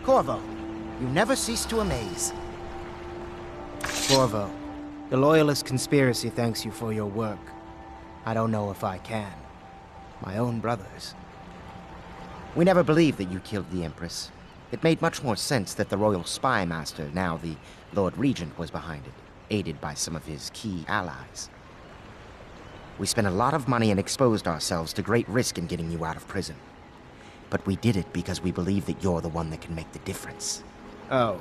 Corvo, you never cease to amaze. Corvo, the Loyalist conspiracy thanks you for your work. I don't know if I can. My own brothers. We never believed that you killed the Empress. It made much more sense that the Royal Spy Master, now the Lord Regent, was behind it, aided by some of his key allies. We spent a lot of money and exposed ourselves to great risk in getting you out of prison. But we did it because we believe that you're the one that can make the difference. Oh,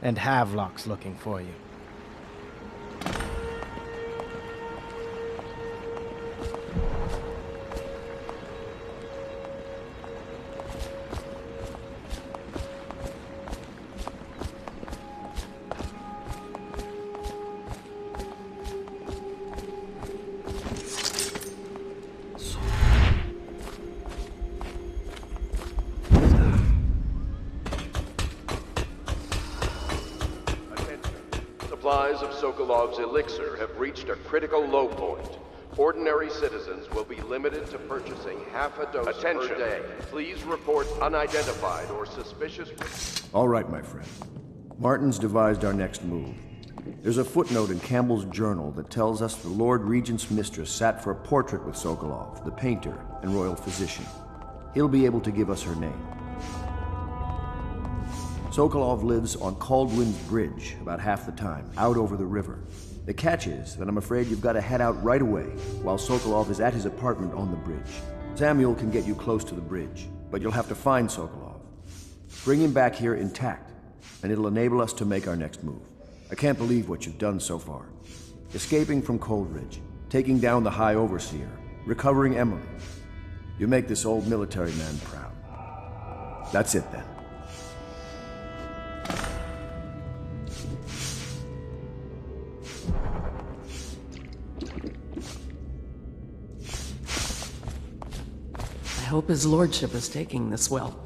and Havelock's looking for you. Supplies of Sokolov's elixir have reached a critical low point. Ordinary citizens will be limited to purchasing half a dose per day. Please report unidentified or suspicious... All right, my friend. Martin's devised our next move. There's a footnote in Campbell's journal that tells us the Lord Regent's mistress sat for a portrait with Sokolov, the painter and royal physician. He'll be able to give us her name. Sokolov lives on Caldwin's Bridge about half the time, out over the river. The catch is that I'm afraid you've got to head out right away while Sokolov is at his apartment on the bridge. Samuel can get you close to the bridge, but you'll have to find Sokolov. Bring him back here intact, and it'll enable us to make our next move. I can't believe what you've done so far. Escaping from Coldridge, taking down the High Overseer, recovering Emily. You make this old military man proud. That's it then. I hope his lordship is taking this well.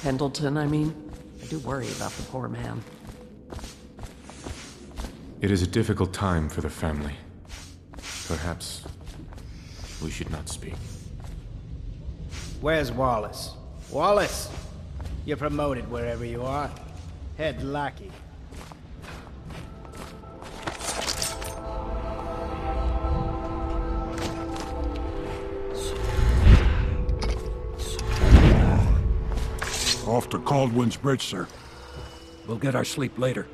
Pendleton, I mean. I do worry about the poor man. It is a difficult time for the family. Perhaps we should not speak. Where's Wallace? Wallace! You're promoted wherever you are. Head lackey. Off to Caldwin's Bridge, sir. We'll get our sleep later.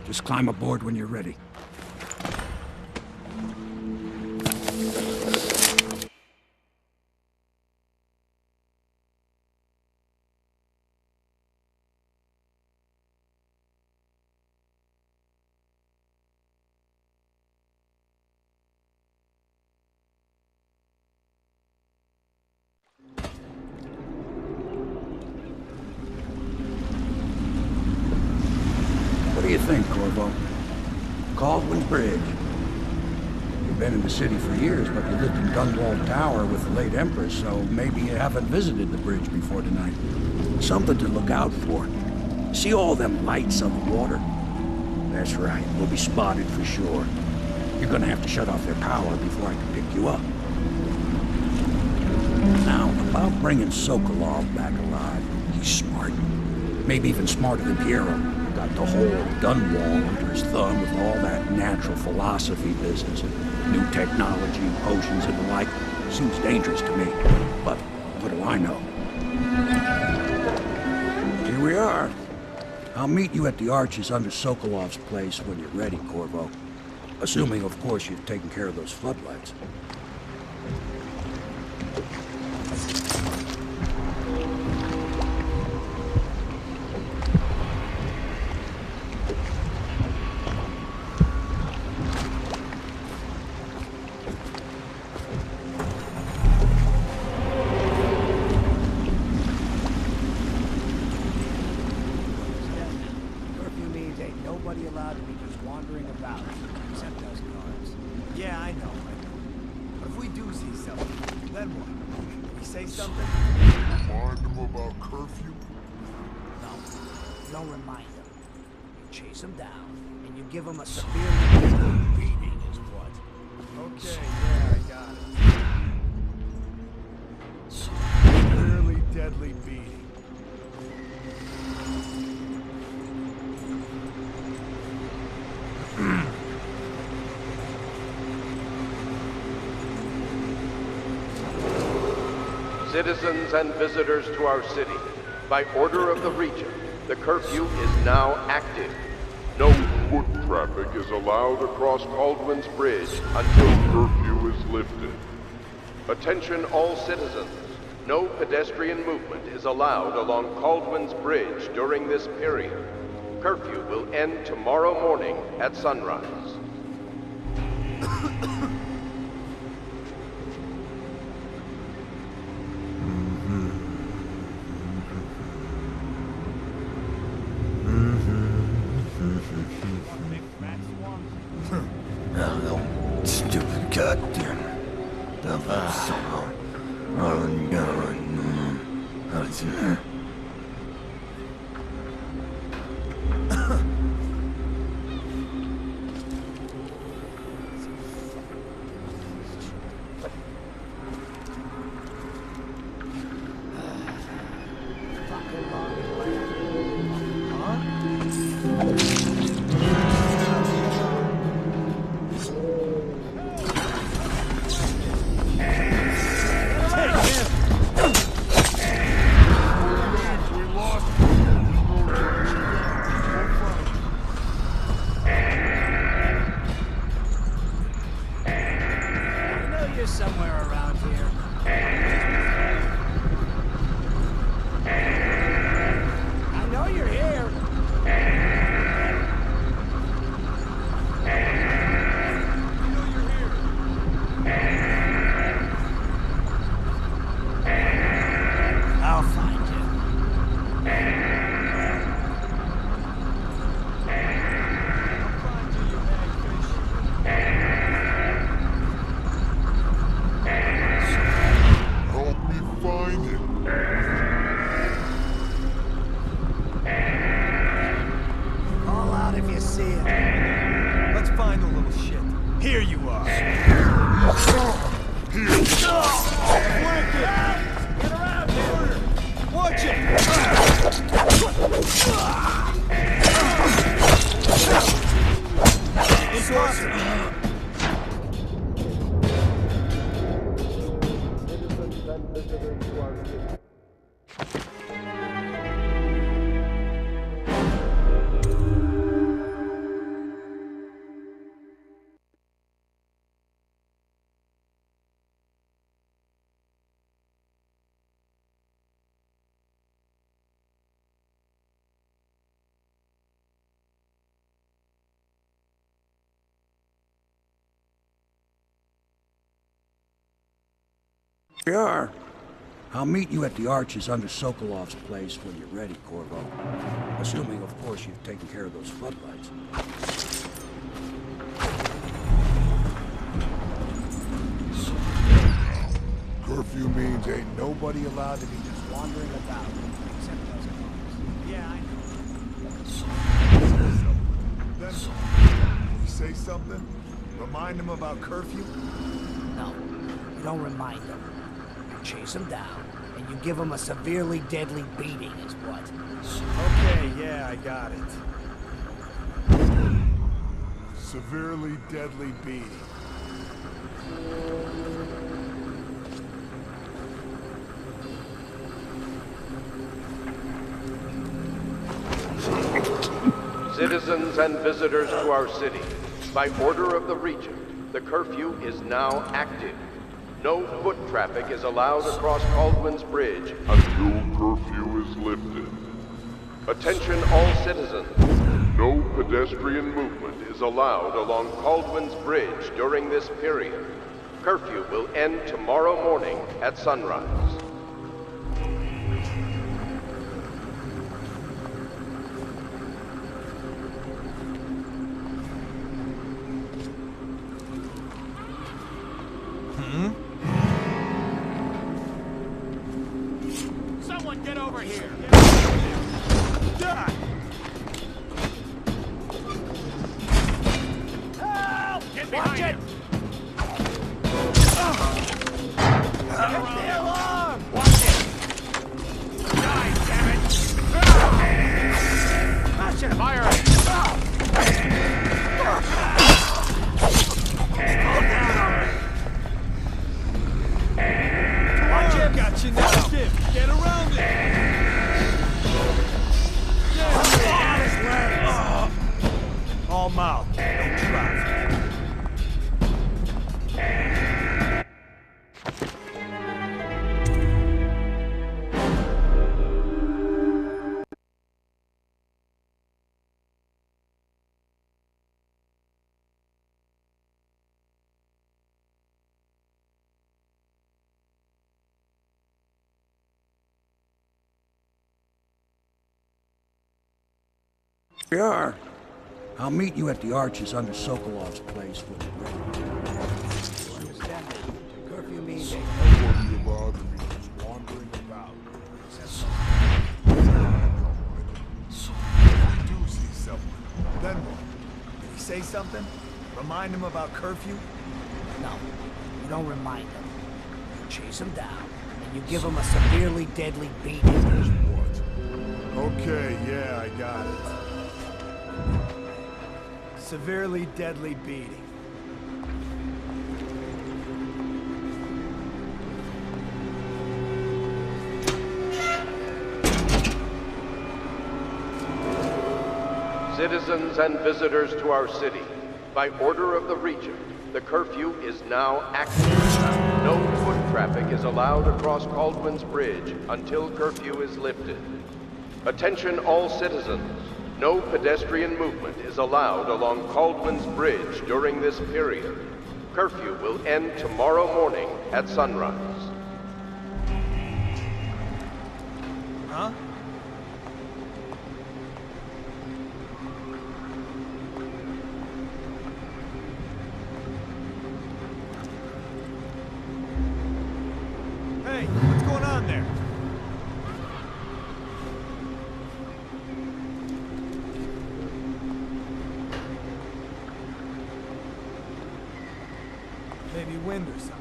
Just climb aboard when you're ready. What do you think, Corvo? Caldwin's Bridge. You've been in the city for years, but you lived in Gunwall Tower with the late Empress, so maybe you haven't visited the bridge before tonight. Something to look out for. See all them lights on the water? That's right, we'll be spotted for sure. You're gonna have to shut off their power before I can pick you up. Now, about bringing Sokolov back alive. He's smart. Maybe even smarter than Piero. Got the whole Dunwall under his thumb with all that natural philosophy business and new technology, potions and the like. Seems dangerous to me, but what do I know? Here we are. I'll meet you at the arches under Sokolov's place when you're ready, Corvo. Assuming, of course, you've taken care of those floodlights. Allowed to be just wandering about, except those guards. Yeah, I know. But if we do see something, then what? We say something? Remind them about curfew? No. Don't remind them. You chase them down, and you give them a severe beating is what? Okay, yeah, I got it. Citizens and visitors to our city, by order of the Regent, the curfew is now active. No foot traffic is allowed across Caldwin's Bridge until curfew is lifted. Attention all citizens. No pedestrian movement is allowed along Caldwin's Bridge during this period. Curfew will end tomorrow morning at sunrise. Stupid goddamn. Somewhere around here. I know you're here. I'll find you. Here you are. Get around here. Watch it. Sure. I'll meet you at the arches under Sokolov's place when you're ready, Corvo. Assuming, of course, you've taken care of those floodlights. Curfew means ain't nobody allowed to be Just wandering about, except those cars. Yeah, I know. Then, you say something? Remind them about curfew? No, you don't remind them. You chase them down, and you give them a severely deadly beating is what. Okay, yeah, I got it. Severely deadly beating. Citizens and visitors to our city, by order of the Regent, the curfew is now active. No foot traffic is allowed across Caldwin's Bridge until curfew is lifted. Attention all citizens. No pedestrian movement is allowed along Caldwin's Bridge during this period. Curfew will end tomorrow morning at sunrise. Someone get over here! Help! Get behind it! Hit the alarm! Watch it! Die, damn it! Smash it! Fire it! Watch it! Got you now! We are. I'll meet you at the arches under Sokolov's place for the break. Understand that curfew means Nobody allowed to be just wandering about. If we do see someone, then what? Did he say something? Remind him about curfew? no. You don't remind them. You chase them down, and you give them a severely deadly beating. What? Okay, yeah, I got it. Severely deadly beating. Citizens and visitors to our city, by order of the Regent, the curfew is now active. No foot traffic is allowed across Caldwin's Bridge until curfew is lifted. Attention all citizens. No pedestrian movement is allowed along Caldwin's Bridge during this period. Curfew will end tomorrow morning at sunrise. Huh? Hey, what's going on there? Maybe wind or something.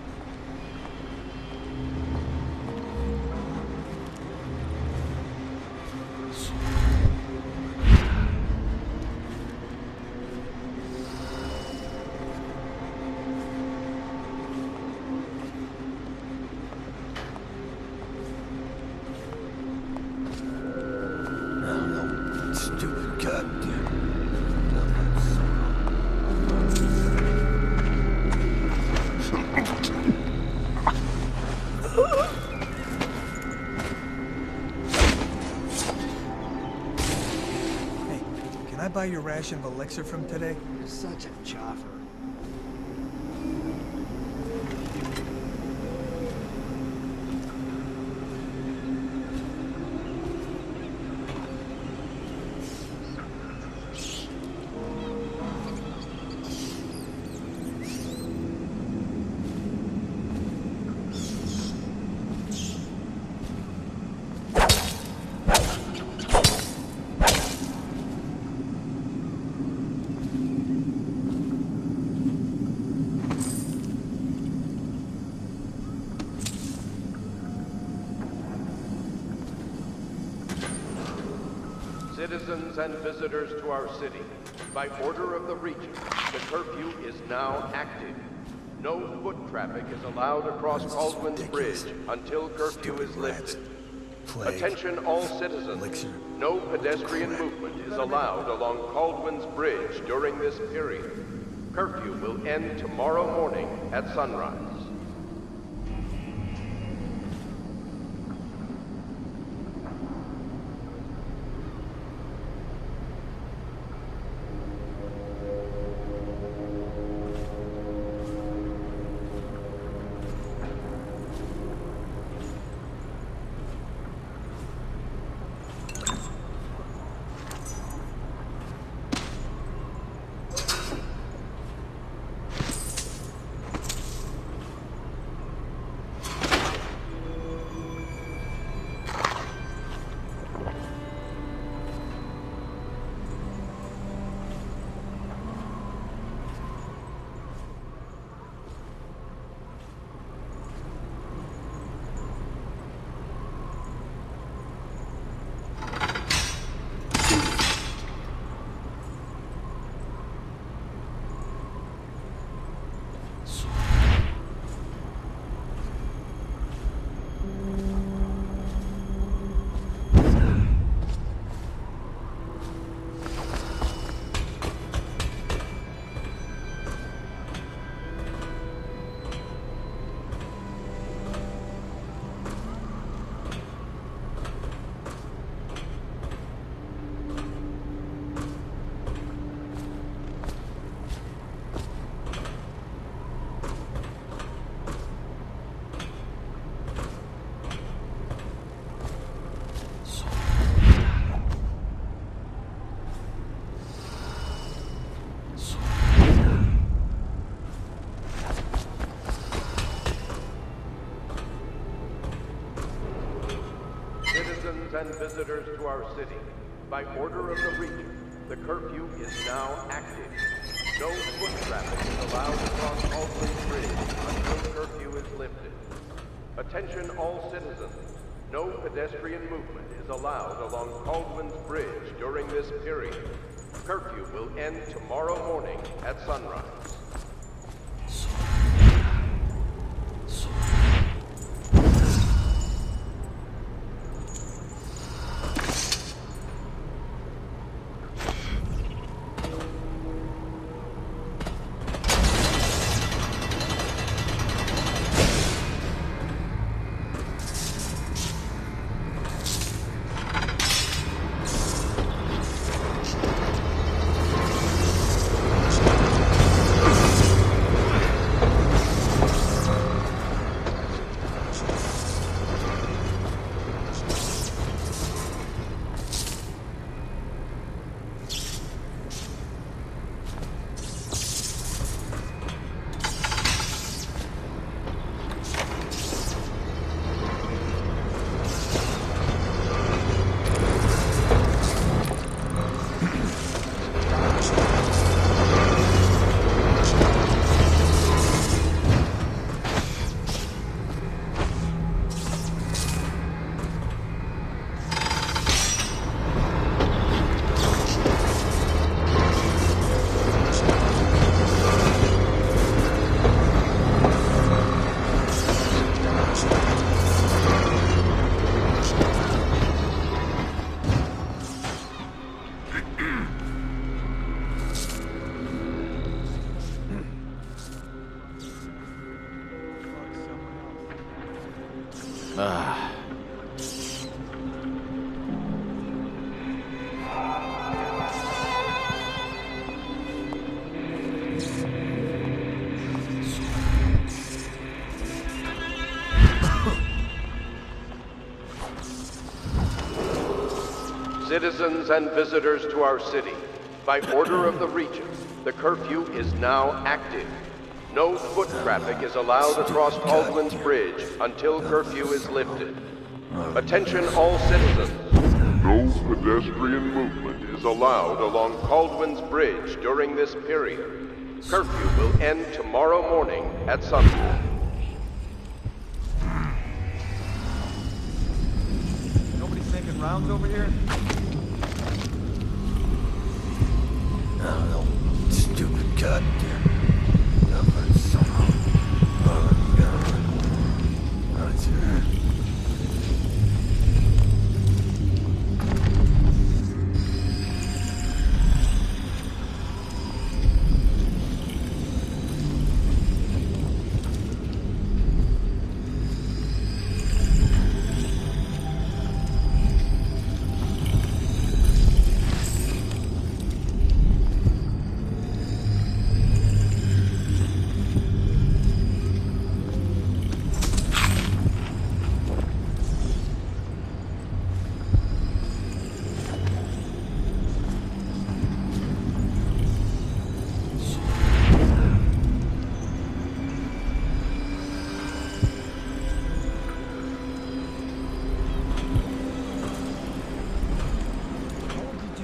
No, stupid goddamn. Hey, can I buy your ration of elixir from today? You're such a chopper. Citizens and visitors to our city, by order of the Regent, the curfew is now active. No foot traffic is allowed across Caldwin's Bridge until curfew is lifted. Attention all citizens. No pedestrian movement is allowed along Caldwin's Bridge during this period. Curfew will end tomorrow morning at sunrise. Citizens and visitors to our city, by order of the Regent, the curfew is now active. No foot traffic is allowed across Aldrin Bridge until curfew is lifted. Attention all citizens. No pedestrian movement is allowed along Caldwin's Bridge during this period. Curfew will end tomorrow morning at sunrise. Citizens and visitors to our city, by order of the Regent, the curfew is now active. No foot traffic is allowed across Caldwin's Bridge until curfew is lifted. Attention all citizens. No pedestrian movement is allowed along Caldwin's Bridge during this period. Curfew will end tomorrow morning at sunrise. Nobody's making rounds over here? Oh, no. Stupid goddamn. Number somehow. Oh, God. That's it.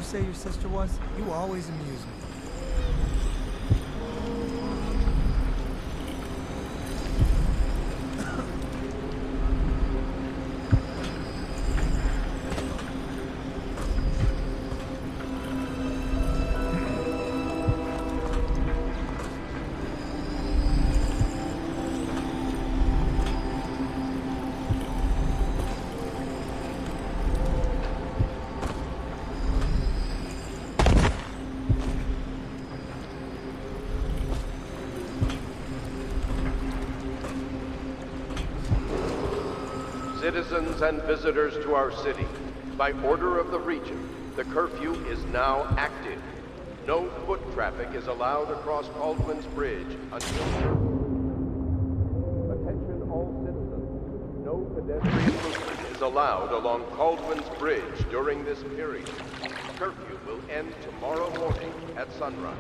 Say your sister was? You always amuse me. Citizens and visitors to our city, by order of the Regent, the curfew is now active. No foot traffic is allowed across Caldwin's Bridge until curfew. Attention all citizens. No pedestrian movement is allowed along Caldwin's Bridge during this period. Curfew will end tomorrow morning at sunrise.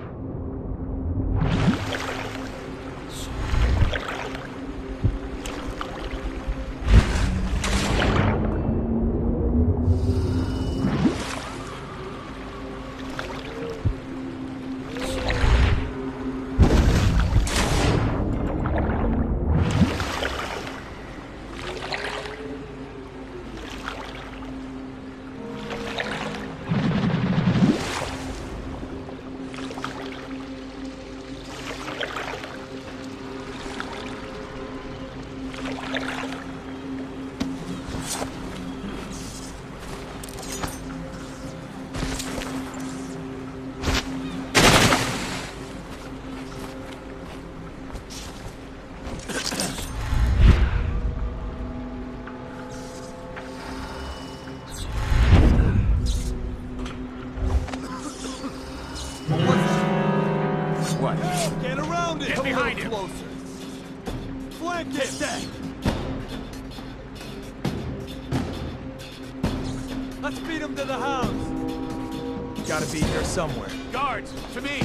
Get around it! Get behind him! Closer. Flank it! Let's beat him to the house! Gotta be here somewhere. Guards, to me!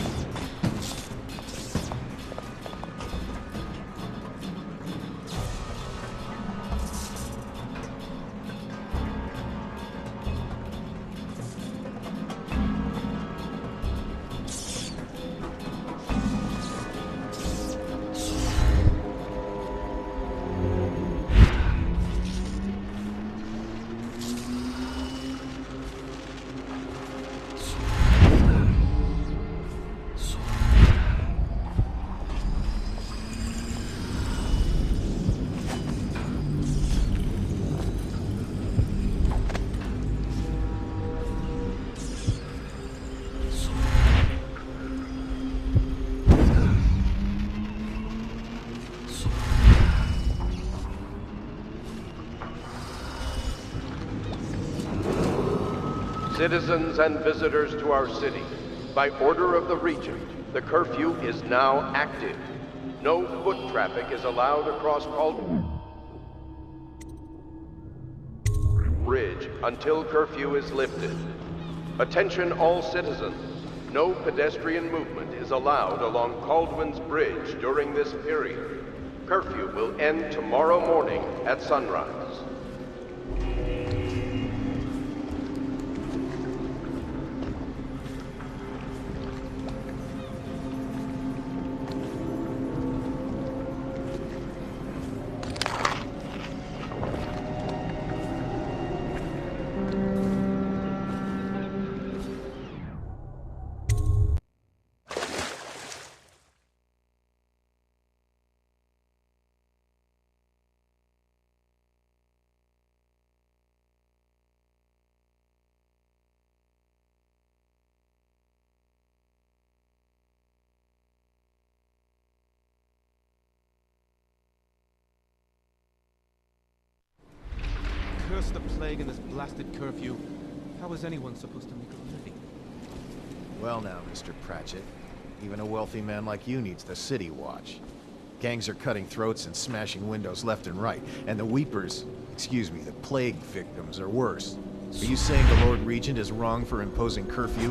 Citizens and visitors to our city, by order of the Regent, the curfew is now active. No foot traffic is allowed across Caldwell Bridge until curfew is lifted. Attention all citizens. No pedestrian movement is allowed along Caldwell's Bridge during this period. Curfew will end tomorrow morning at sunrise. Curse the plague and this blasted curfew. How is anyone supposed to make a living? Well now, Mr. Pratchett. Even a wealthy man like you needs the city watch. Gangs are cutting throats and smashing windows left and right. And the weepers, excuse me, the plague victims are worse. Are you saying the Lord Regent is wrong for imposing curfew?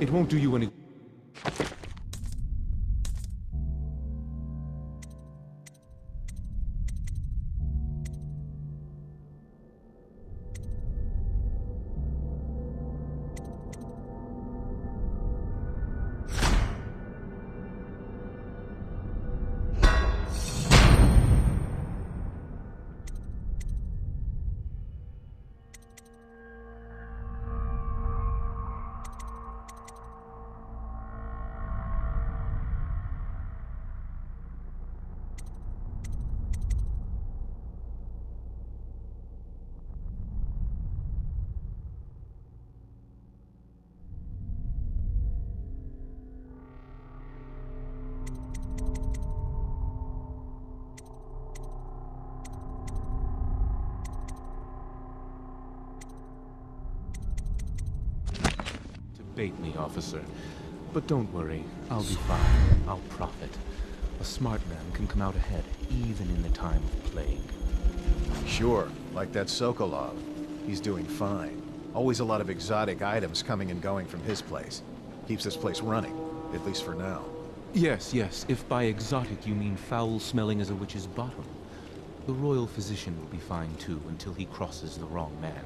It won't do you any... Bait me, officer. But don't worry, I'll be fine. I'll profit. A smart man can come out ahead, even in the time of plague. Sure, like that Sokolov. He's doing fine. Always a lot of exotic items coming and going from his place. Keeps this place running, at least for now. Yes, yes, if by exotic you mean foul-smelling as a witch's bottom. The royal physician will be fine too, until he crosses the wrong man.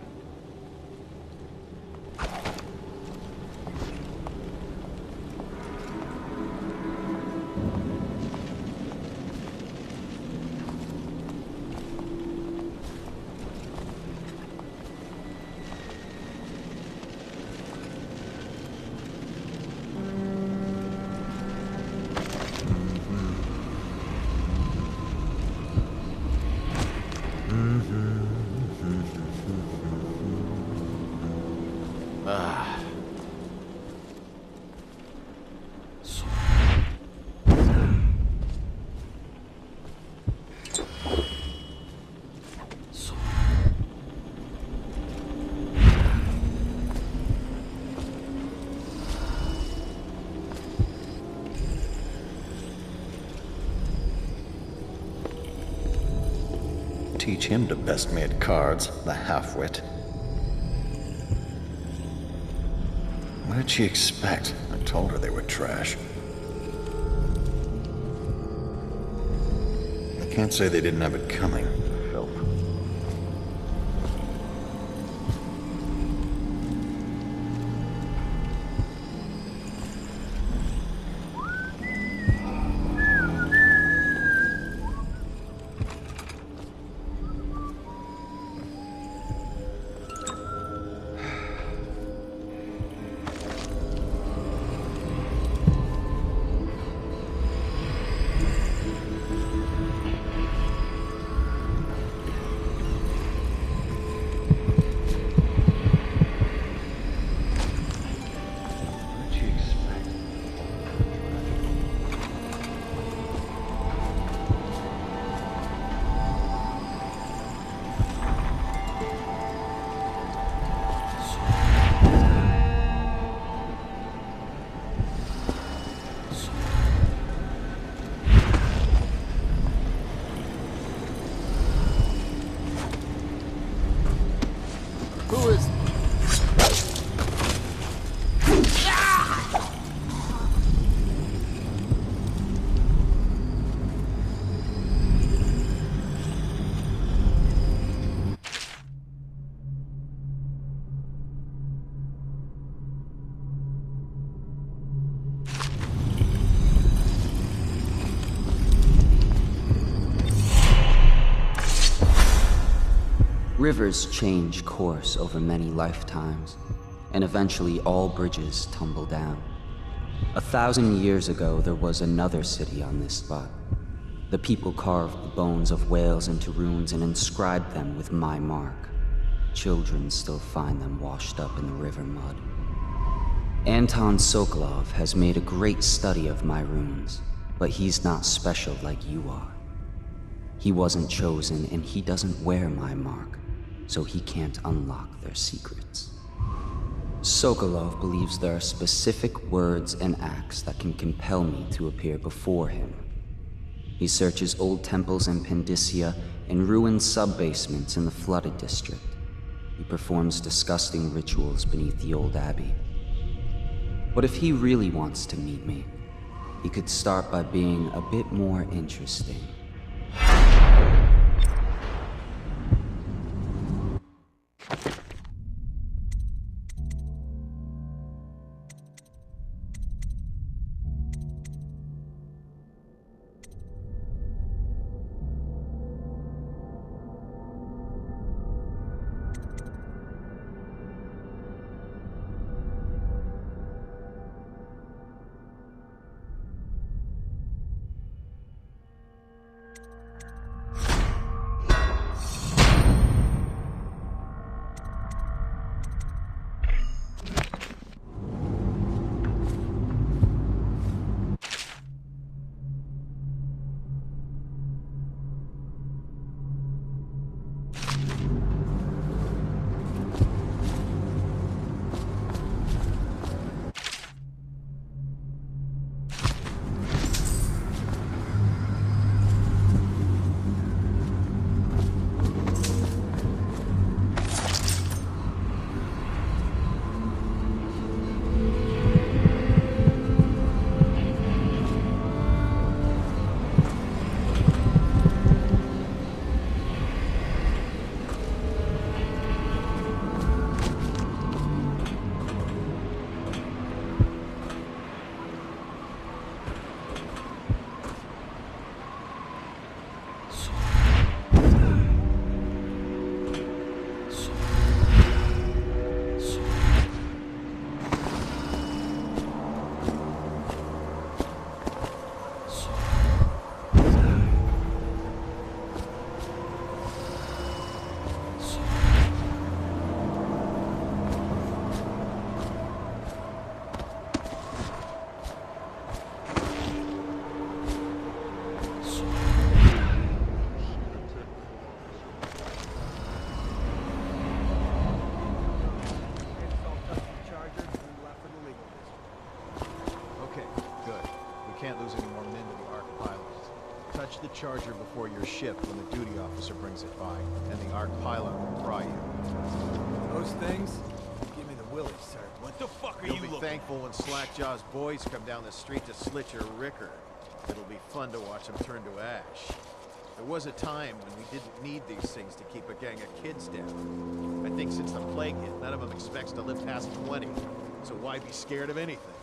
teach him to best me at cards, the half-wit. What did she expect? I told her they were trash. I can't say they didn't have it coming. Help. Rivers change course over many lifetimes, and eventually all bridges tumble down. 1,000 years ago, there was another city on this spot. The people carved the bones of whales into runes and inscribed them with my mark. Children still find them washed up in the river mud. Anton Sokolov has made a great study of my runes, but he's not special like you are. He wasn't chosen, and he doesn't wear my mark, so he can't unlock their secrets. Sokolov believes there are specific words and acts that can compel me to appear before him. He searches old temples in Pendicia and ruined sub-basements in the flooded district. He performs disgusting rituals beneath the old abbey. But if he really wants to meet me, he could start by being a bit more interesting. charger before your ship when the duty officer brings it by, and the ARC pilot will pry you. Those things? Give me the willies, sir. What the fuck are You'll you be looking thankful when Slackjaw's boys come down the street to slit your ricker. It'll be fun to watch them turn to ash. There was a time when we didn't need these things to keep a gang of kids down. I think since the plague hit, none of them expects to live past 20. So why be scared of anything?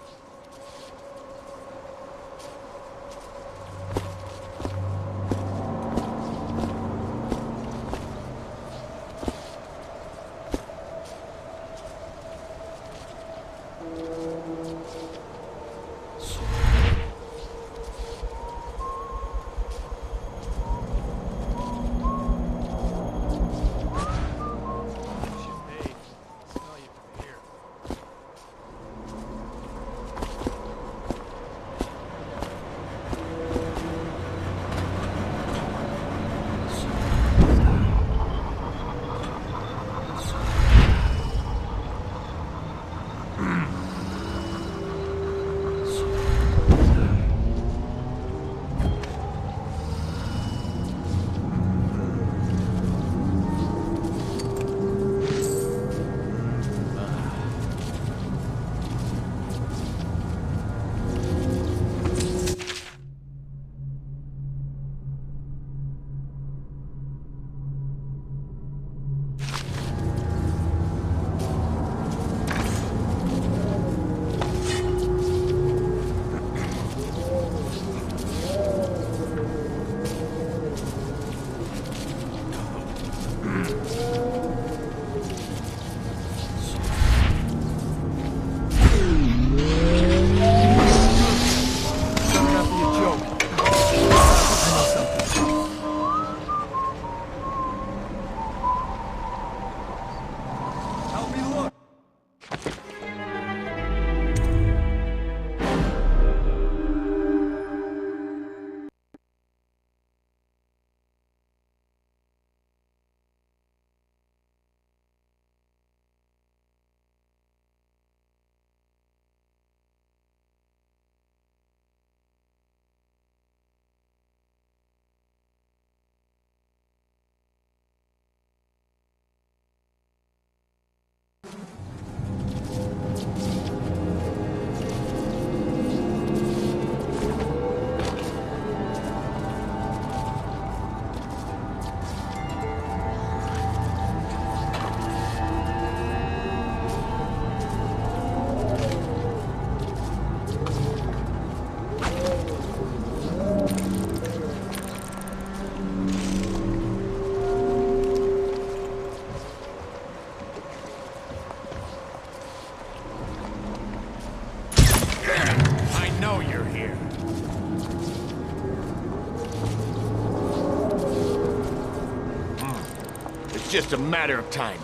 Just a matter of time.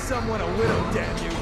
Someone a widow, damn you!